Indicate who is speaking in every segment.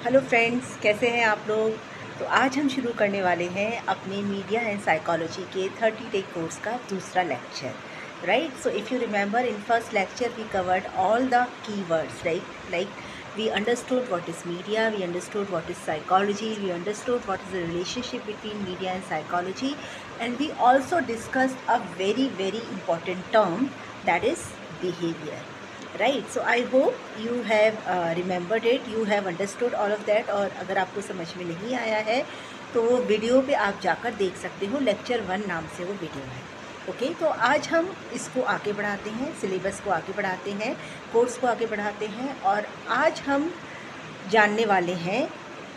Speaker 1: Hello friends, कैसे हैं आप लोग। तो आज हम शुरू करने वाले हैं अपने मीडिया एंड साइकोलॉजी के 30 डे कोर्स का दूसरा lecture. Right, so if you remember, in first lecture we covered all the keywords, right, like we understood what is media, we understood what is psychology, we understood what is the relationship between media and psychology, and we also discussed a very important term, that is behavior. Right, so I hope you have remembered it, you have understood all of that. और अगर आपको समझ में नहीं आया है तो वो वीडियो पे आप जाकर देख सकते हो, लेक्चर 1 नाम से वो वीडियो है। ओके, तो आज हम इसको आगे बढ़ाते हैं, सिलेबस को आगे बढ़ाते हैं, कोर्स को आगे बढ़ाते हैं। और आज हम जानने वाले हैं,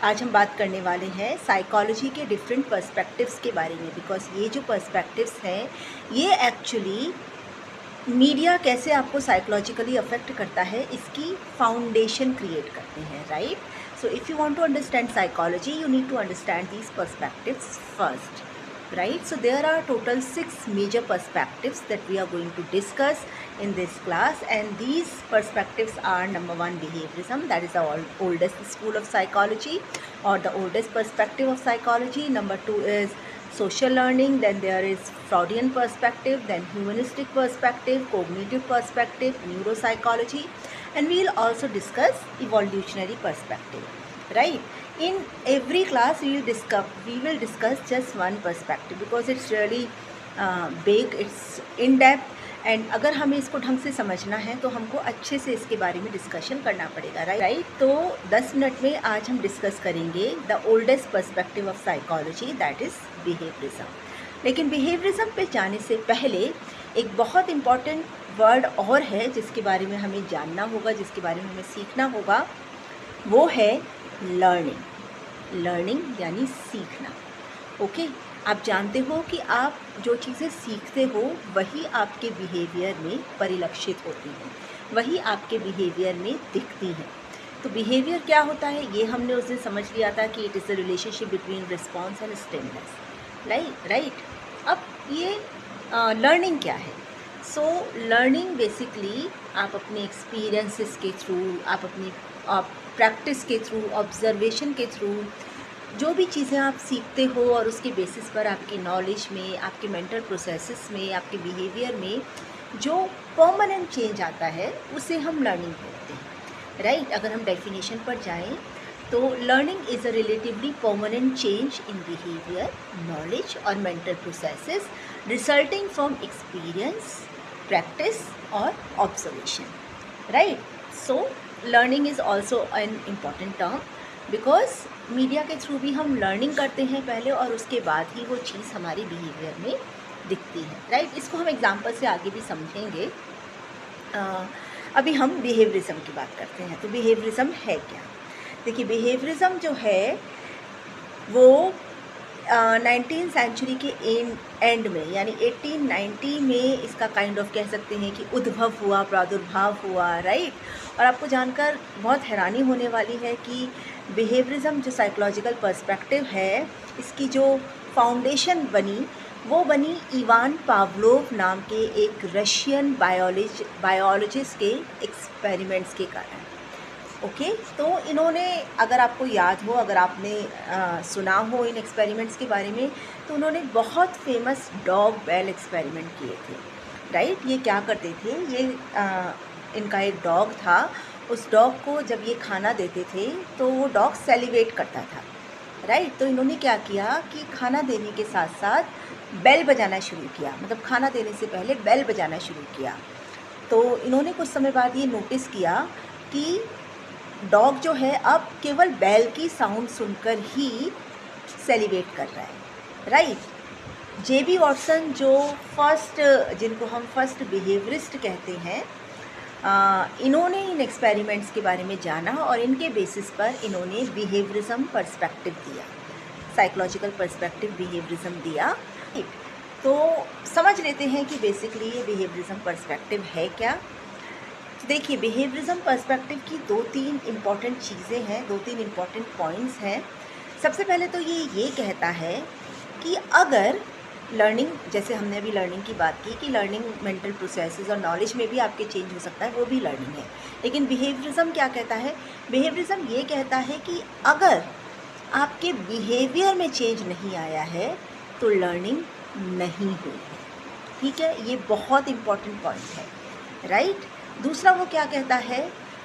Speaker 1: आज हम बात करने वाले हैं साइकोलॉजी के डिफरेंट पर्सपेक्टिव्स के बारे में। बिकॉज ये जो पर्सपेक्टिव्स हैं ये एक्चुअली मीडिया कैसे आपको साइकोलॉजिकली अफेक्ट करता है इसकी फाउंडेशन क्रिएट करते हैं। Right, so if you want to understand psychology you need to understand these perspectives first. Right, so there are total 6 major perspectives that we are going to discuss in this class, and these perspectives are: number 1, behaviorism, that is the oldest school of psychology or the oldest perspective of psychology. Number 2 is social learning, then there is Freudian perspective, then humanistic perspective, cognitive perspective, neuropsychology, and we will also discuss evolutionary perspective. Right, in every class we will discuss just one perspective because it's really big, it's in depth, and अगर हमें इसको ढंग से समझना है तो हमको अच्छे से इसके बारे में डिस्कशन करना पड़ेगा। राइट, तो 10 मिनट में आज हम डिस्कस करेंगे the oldest perspective of psychology, that is behaviourism. लेकिन बिहेवियरिज्म पे जाने से पहले एक बहुत इम्पॉर्टेंट वर्ड और है जिसके बारे में हमें जानना होगा, जिसके बारे में हमें सीखना होगा, वो है लर्निंग। लर्निंग यानी सीखना। ओके, आप जानते हो कि आप जो चीज़ें सीखते हो वही आपके बिहेवियर में परिलक्षित होती हैं, वही आपके बिहेवियर में दिखती हैं। तो बिहेवियर क्या होता है ये हमने उस दिन समझ लिया था कि it is the relationship between response and stimulus. Right, अब ये लर्निंग क्या है। सो लर्निंग बेसिकली आप अपने एक्सपीरियंसेस के थ्रू, आप अपनी प्रैक्टिस के थ्रू, ऑब्जर्वेशन के थ्रू जो भी चीज़ें आप सीखते हो और उसके बेसिस पर आपकी नॉलेज में, आपके मेंटल प्रोसेसेस में, आपके बिहेवियर में जो परमानेंट चेंज आता है उसे हम लर्निंग कहते हैं। राइट, अगर हम डेफिनेशन पर जाएं तो learning is a relatively permanent change in behaviour, knowledge और mental processes resulting from experience, practice और observation. Right, so learning is also an important term because media के थ्रू भी हम लर्निंग करते हैं पहले और उसके बाद ही वो चीज़ हमारे बिहेवियर में दिखती है। राइट, इसको हम एग्जांपल से आगे भी समझेंगे। अभी हम बिहेवियरिज्म की बात करते हैं। तो बिहेवियरिज्म है क्या। देखिए, बिहेवियरिज्म जो है वो 19th सेंचुरी के एंड में यानी 1890 में इसका काइंड ऑफ कह सकते हैं कि उद्भव हुआ, प्रादुर्भाव हुआ। राइट, और आपको जानकर बहुत हैरानी होने वाली है कि बिहेवियरिज्म जो साइकोलॉजिकल पर्सपेक्टिव है इसकी जो फाउंडेशन बनी वो बनी इवान पावलोव नाम के एक रशियन बायोलॉजिस्ट के एक्सपेरिमेंट्स के कारण। ओके, तो इन्होंने, अगर आपको याद हो, अगर आपने सुना हो इन एक्सपेरिमेंट्स के बारे में, तो उन्होंने बहुत फेमस डॉग बेल एक्सपेरिमेंट किए थे। राइट, ये क्या करते थे, ये इनका एक डॉग था, उस डॉग को जब ये खाना देते थे तो वो डॉग सेलिब्रेट करता था। राइट, तो इन्होंने क्या किया कि खाना देने के साथ साथ बेल बजाना शुरू किया, मतलब खाना देने से पहले बेल बजाना शुरू किया। तो इन्होंने कुछ समय बाद ये नोटिस किया कि डॉग जो है अब केवल बेल की साउंड सुनकर ही सेलिब्रेट कर रहा है। राइट, जेबी वॉटसन जो जिनको हम फर्स्ट बिहेवियरिस्ट कहते हैं, इन्होंने इन एक्सपेरिमेंट्स के बारे में जाना और इनके बेसिस पर इन्होंने बिहेवियरिज्म पर्सपेक्टिव दिया, साइकोलॉजिकल पर्सपेक्टिव बिहेवियरिज्म दिया। तो समझ लेते हैं कि बेसिकली ये बिहेवियरिज्म पर्सपेक्टिव है क्या। तो देखिए, बिहेवियरिज्म पर्सपेक्टिव की 2-3 इम्पॉर्टेंट चीज़ें हैं, 2-3 इम्पॉर्टेंट पॉइंट्स हैं। सबसे पहले तो ये कहता है कि अगर लर्निंग, जैसे हमने अभी लर्निंग की बात की कि लर्निंग मेंटल प्रोसेसेस और नॉलेज में भी आपके चेंज हो सकता है, वो भी लर्निंग है। लेकिन बिहेवियरिज्म क्या कहता है? बिहेवियरिज्म ये कहता है कि अगर आपके बिहेवियर में चेंज नहीं आया है तो लर्निंग नहीं हुई है। ठीक है, ये बहुत इंपॉर्टेंट पॉइंट है, राइट। दूसरा वो क्या कहता है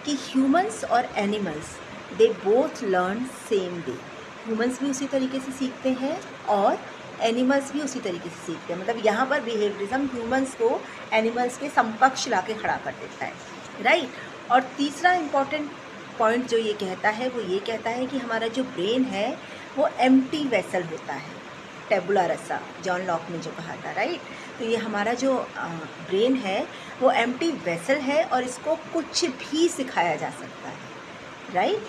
Speaker 1: कि ह्यूमंस और animals they both learn same way. Humans भी उसी तरीके से सीखते हैं और एनिमल्स भी उसी तरीके से सीखते हैं। मतलब यहाँ पर बिहेवियरिज्म ह्यूमंस को एनिमल्स के समकक्ष ला के खड़ा कर देता है, राइट। और तीसरा इम्पॉर्टेंट पॉइंट जो ये कहता है वो ये कहता है कि हमारा जो ब्रेन है वो एम्प्टी वेसल होता है, टेबुला रसा, जॉन लॉक ने जो कहा था, राइट। तो ये हमारा जो ब्रेन है वो एम्प्टी वेसल है और इसको कुछ भी सिखाया जा सकता है, राइट।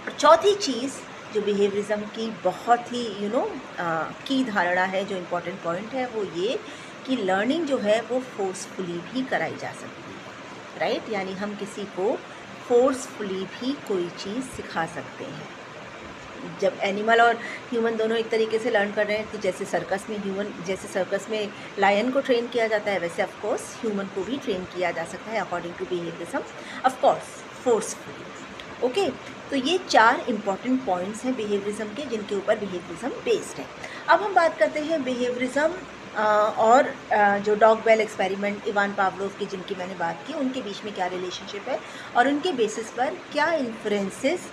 Speaker 1: और चौथी चीज़ जो बिहेवियरिज्म की बहुत ही की धारणा है, जो इम्पोर्टेंट पॉइंट है, वो ये कि लर्निंग जो है वो फोर्सफुली भी कराई जा सकती है, राइट। यानी हम किसी को फोर्सफुली भी कोई चीज़ सिखा सकते हैं। जब एनिमल और ह्यूमन दोनों एक तरीके से लर्न कर रहे हैं, तो जैसे सर्कस में लायन को ट्रेन किया जाता है, वैसे ऑफ कोर्स ह्यूमन को भी ट्रेन किया जा सकता है according to behaviourism, of course forcefully. Okay, तो ये 4 इम्पॉर्टेंट पॉइंट्स हैं बिहेवियरिज्म के, जिनके ऊपर बिहेवियरिज्म बेस्ड है। अब हम बात करते हैं बिहेवियरिज्म और जो dog bell experiment Ivan Pavlov की, जिनकी मैंने बात की, उनके बीच में क्या रिलेशनशिप है और उनके बेसिस पर क्या इन्फ्लुएंसेस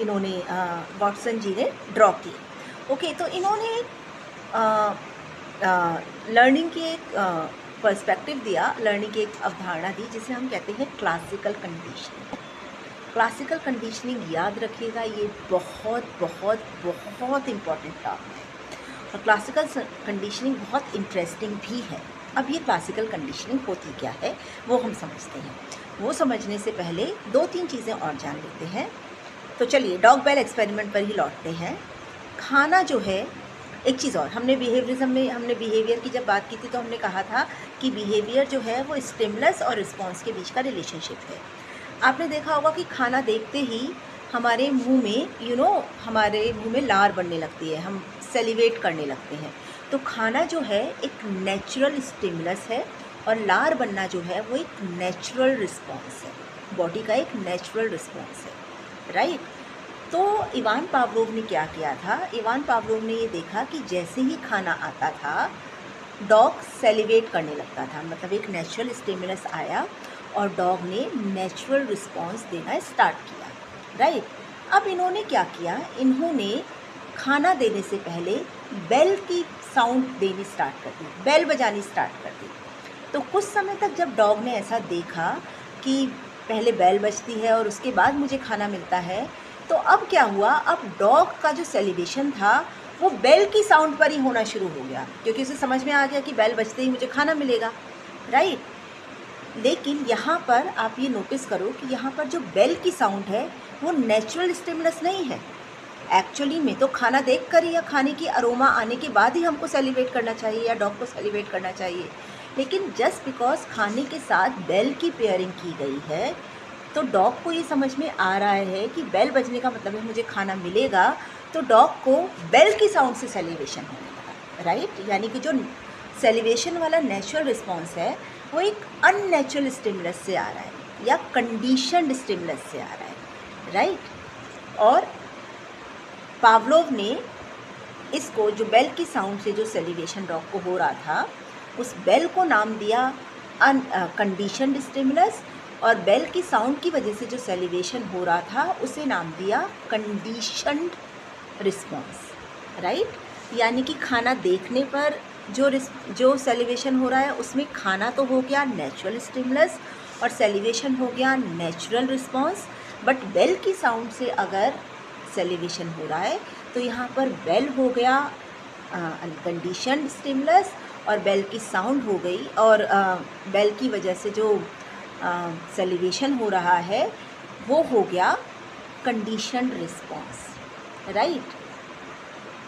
Speaker 1: इन्होंने वॉटसन जी ने ड्रॉ किए। ओके, तो इन्होंने लर्निंग की एक पर्सपेक्टिव दिया, लर्निंग की एक अवधारणा दी, जिसे हम कहते हैं क्लासिकल कंडीशनिंग। क्लासिकल कंडीशनिंग याद रखिएगा, ये बहुत बहुत बहुत इम्पॉर्टेंट टर्म है और क्लासिकल कंडीशनिंग बहुत इंटरेस्टिंग भी है। अब ये क्लासिकल कंडीशनिंग होती क्या है वो हम समझते हैं। वो समझने से पहले 2-3 चीज़ें और जान लेते हैं। तो चलिए डॉग बेल एक्सपेरिमेंट पर ही लौटते हैं। खाना जो है, एक चीज़ और, हमने बिहेवियरिज्म में हमने बिहेवियर की जब बात की थी तो हमने कहा था कि बिहेवियर जो है वो स्टिमुलस और रिस्पॉन्स के बीच का रिलेशनशिप है। आपने देखा होगा कि खाना देखते ही हमारे मुंह में हमारे मुंह में लार बनने लगती है, हम सेलिवेट करने लगते हैं। तो खाना जो है एक नेचुरल स्टिमुलस है और लार बनना जो है वो एक नेचुरल रिस्पॉन्स है, बॉडी का एक नेचुरल रिस्पॉन्स है, राइट। तो इवान पावलोव ने क्या किया था? इवान पावलोव ने ये देखा कि जैसे ही खाना आता था डॉग सेलिवेट करने लगता था, मतलब एक नेचुरल स्टिमुलस आया और डॉग ने नेचुरल रिस्पॉन्स देना स्टार्ट किया, राइट। अब इन्होंने क्या किया, इन्होंने खाना देने से पहले बेल की साउंड देनी स्टार्ट कर दी, बेल बजानी स्टार्ट कर दी। तो कुछ समय तक जब डॉग ने ऐसा देखा कि पहले बेल बजती है और उसके बाद मुझे खाना मिलता है, तो अब क्या हुआ, अब डॉग का जो सेलिब्रेशन था वो बेल की साउंड पर ही होना शुरू हो गया, क्योंकि उसे समझ में आ गया कि बेल बजते ही मुझे खाना मिलेगा, राइट। लेकिन यहाँ पर आप ये नोटिस करो कि यहाँ पर जो बेल की साउंड है वो नेचुरल स्टिमुलस नहीं है। एक्चुअली में तो खाना देख कर या खाने की अरोमा आने के बाद ही हमको सेलिब्रेट करना चाहिए या डॉग को सेलिब्रेट करना चाहिए, लेकिन जस्ट बिकॉज खाने के साथ बेल की पेयरिंग की गई है तो डॉग को ये समझ में आ रहा है कि बेल बजने का मतलब है मुझे खाना मिलेगा, तो डॉग को बेल की साउंड से सेलिब्रेशन होने लगा, राइट। यानी कि जो सेलिब्रेशन वाला नेचुरल रिस्पॉन्स है वो एक अननेचुरल स्टिमुलस से आ रहा है या कंडीशनड स्टिमुलस से आ रहा है, राइट। और पावलोव ने इसको, जो बेल की साउंड से जो सेलिब्रेशन डॉग को हो रहा था, उस बेल को नाम दिया कंडीशनड स्टिमुलस, और बेल की साउंड की वजह से जो सेलिब्रेशन हो रहा था उसे नाम दिया कंडीशनड रिस्पॉन्स, राइट। यानी कि खाना देखने पर जो सेलिब्रेशन हो रहा है उसमें खाना तो हो गया नेचुरल स्टिमुलस और सेलिब्रेशन हो गया नेचुरल रिस्पॉन्स, बट बेल की साउंड से अगर सेलिब्रेशन हो रहा है तो यहाँ पर बेल हो गया कंडीशनड स्टिमुलस और बेल की साउंड हो गई, और बेल की वजह से जो सेलिब्रेशन हो रहा है वो हो गया कंडीशनड रिस्पॉन्स, राइट।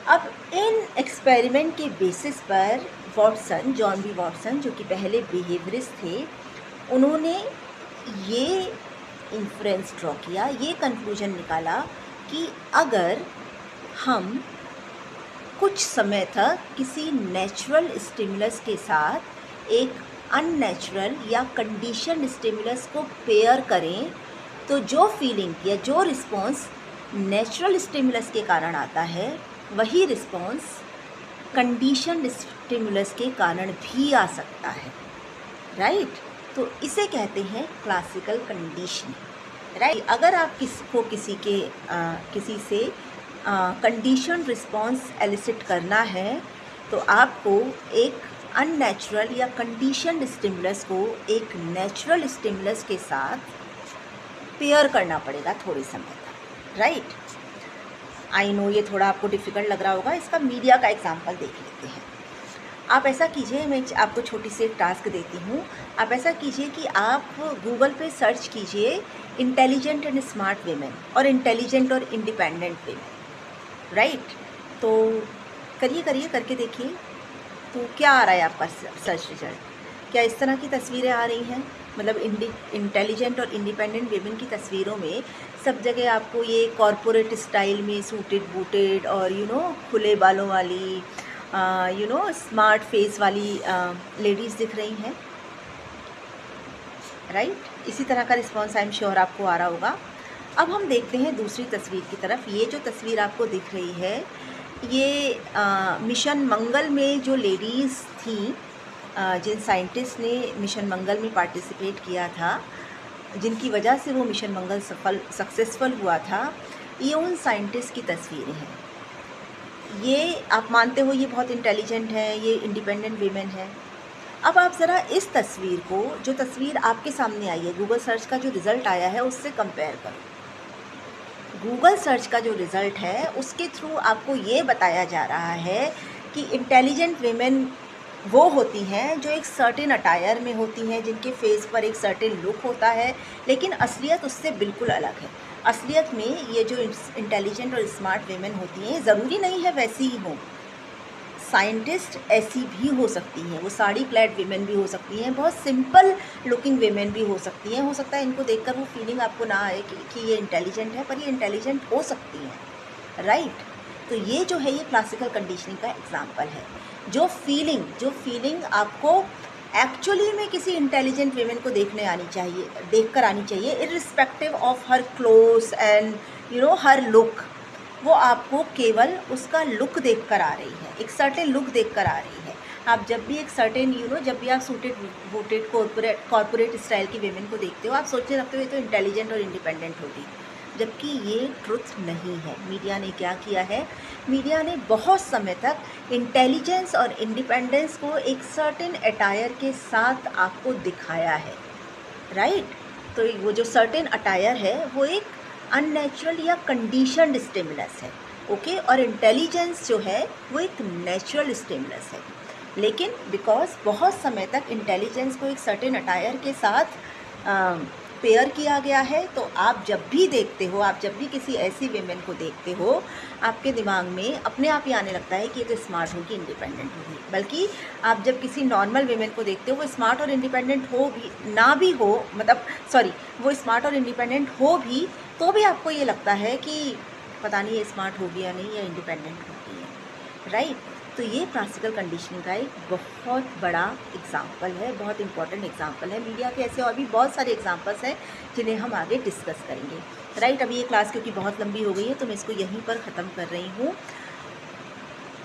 Speaker 1: अब इन एक्सपेरिमेंट के बेसिस पर वॉटसन, जॉन बी वॉटसन, जो कि पहले बिहेवियरिस्ट थे, उन्होंने ये इन्फ्रेंस ड्रॉ किया, ये कंक्लूजन निकाला कि अगर हम कुछ समय तक किसी नेचुरल स्टिमुलस के साथ एक अननेचुरल या कंडीशन स्टिमुलस को पेयर करें, तो जो फीलिंग या जो रिस्पॉन्स नेचुरल स्टिमुलस के कारण आता है, वही रिस्पॉन्स कंडीशन स्टिमुलस के कारण भी आ सकता है, राइट। तो इसे कहते हैं क्लासिकल कंडीशनिंग, राइट। अगर आप किसी से कंडीशन रिस्पॉन्स एलिसिट करना है, तो आपको एक अननेचुरल या कंडीशन स्टिमुलस को एक नेचुरल स्टिमुलस के साथ पेयर करना पड़ेगा थोड़े समय तक, राइट। आई नो ये थोड़ा आपको डिफ़िकल्ट लग रहा होगा, इसका मीडिया का एग्जांपल देख लेते हैं। आप ऐसा कीजिए, मैं आपको छोटी सी एक टास्क देती हूँ। आप ऐसा कीजिए कि आप गूगल पे सर्च कीजिए इंटेलिजेंट एंड स्मार्ट वीमेन और इंटेलिजेंट और इंडिपेंडेंट वीमेन, राइट। तो करिए करके देखिए, तो क्या आ रहा है आपका सर्च रिजल्ट। क्या इस तरह की तस्वीरें आ रही हैं? मतलब इंटेलिजेंट और इंडिपेंडेंट वीमेन की तस्वीरों में सब जगह आपको ये कॉरपोरेट स्टाइल में सूटेड बूटेड और खुले बालों वाली स्मार्ट फेस वाली लेडीज़ दिख रही हैं, राइट। इसी तरह का रिस्पॉन्स आई एम श्योर आपको आ रहा होगा। अब हम देखते हैं दूसरी तस्वीर की तरफ। ये जो तस्वीर आपको दिख रही है, ये मिशन मंगल में जो लेडीज़ थी, जिन साइंटिस्ट ने मिशन मंगल में पार्टिसिपेट किया था, जिनकी वजह से वो मिशन मंगल सक्सेसफुल हुआ था, ये उन साइंटिस्ट की तस्वीरें हैं। ये आप मानते हो ये बहुत इंटेलिजेंट है, ये इंडिपेंडेंट वीमेन है। अब आप ज़रा इस तस्वीर को, जो तस्वीर आपके सामने आई है, गूगल सर्च का जो रिज़ल्ट आया है उससे कंपेयर करो। गूगल सर्च का जो रिज़ल्ट है उसके थ्रू आपको ये बताया जा रहा है कि इंटेलिजेंट वीमेन वो होती हैं जो एक सर्टेन अटायर में होती हैं, जिनके फेस पर एक सर्टेन लुक होता है, लेकिन असलियत उससे बिल्कुल अलग है। असलियत में ये जो इंटेलिजेंट और स्मार्ट वीमेन होती हैं, ज़रूरी नहीं है वैसी ही हों। साइंटिस्ट ऐसी भी हो सकती हैं, वो साड़ी क्लैड वीमेन भी हो सकती हैं, बहुत सिंपल लुकिंग वीमेन भी हो सकती हैं। हो सकता है इनको देखकर वो फीलिंग आपको ना आए कि ये इंटेलिजेंट है, पर ये इंटेलिजेंट हो सकती हैं, राइट। तो ये जो है, ये क्लासिकल कंडीशनिंग का एग्जाम्पल है। जो फीलिंग आपको एक्चुअली में किसी इंटेलिजेंट वीमेन को देखकर आनी चाहिए, irrespective of her clothes and her look, वो आपको केवल उसका लुक देखकर आ रही है, एक सर्टेन लुक देखकर आ रही है। आप जब भी एक सर्टेन जब भी आप सूटेड बूटेड कॉर्पोरेट स्टाइल की वीमेन को देखते हो, आप सोचने लगते हो ये तो इंटेलिजेंट और इंडिपेंडेंट होगी, जबकि ये ट्रुथ नहीं है। मीडिया ने क्या किया है, मीडिया ने बहुत समय तक इंटेलिजेंस और इंडिपेंडेंस को एक सर्टेन अटायर के साथ आपको दिखाया है, राइट। तो वो जो सर्टेन अटायर है वो एक अननेचुरल या कंडीशनड स्टिमुलस है, ओके। और इंटेलिजेंस जो है वो एक नेचुरल स्टिमुलस है। लेकिन बिकॉज बहुत समय तक इंटेलिजेंस को एक सर्टेन अटायर के साथ पेयर किया गया है, तो आप जब भी देखते हो, आप जब भी किसी ऐसी वीमेन को देखते हो, आपके दिमाग में अपने आप ही आने लगता है कि ये तो स्मार्ट होगी, इंडिपेंडेंट होगी। बल्कि आप जब किसी नॉर्मल वीमेन को देखते हो, वो स्मार्ट और इंडिपेंडेंट हो भी ना भी हो, वो स्मार्ट और इंडिपेंडेंट हो भी, तो भी आपको ये लगता है कि पता नहीं ये स्मार्ट होगी या नहीं, या इंडिपेंडेंट होगी है, राइट। तो ये क्लासिकल कंडीशनिंग का एक बहुत बड़ा एग्जाम्पल है, बहुत इंपॉर्टेंट एग्जाम्पल है। मीडिया के ऐसे और भी बहुत सारे एग्जाम्पल्स हैं जिन्हें हम आगे डिस्कस करेंगे, राइट। अभी ये क्लास क्योंकि बहुत लंबी हो गई है, तो मैं इसको यहीं पर ख़त्म कर रही हूँ।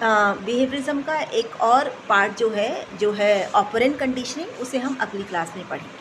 Speaker 1: बिहेवियरिज्म का एक और पार्ट जो है ऑपरेंट कंडीशनिंग, उसे हम अगली क्लास में पढ़ेंगे।